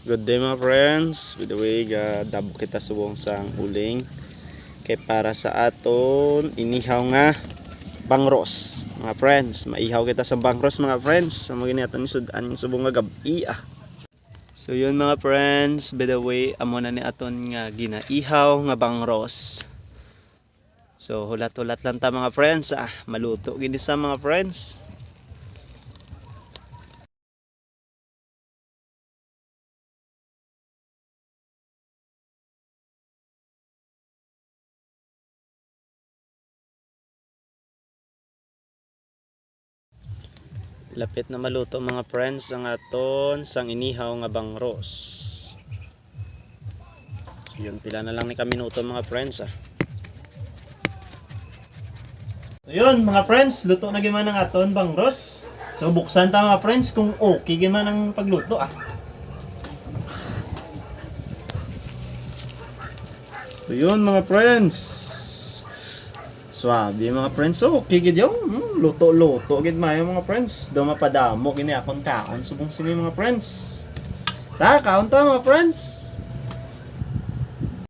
Good day mga friends. By the way, dabo kita subong sang uling kay para sa aton inihaw nga bangros. Mga friends, maihaw kita sa bangros mga friends. Amo gini aton sudan subong nga gabi ah. So yun mga friends, by the way, amo na ni aton nga ginaihaw nga bangros. So hulat-hulat lang ta mga friends ah. Maluto gini sa mga friends. Lapit na maluto mga friends ang aton sang inihaw nga bangros. So, yun pila na lang ni kaminuto mga friends ah. So yun mga friends, luto na gyud man ang aton bangros. So buksan ta mga friends kung okay gyud man ang pagluto ah. So yun mga friends. Swabe mga friends, so okay gid yung luto-luto gid mayo mga friends. Daw mapadamo kini akon kaon subong sini mga friends. Ta kaon ta mga friends.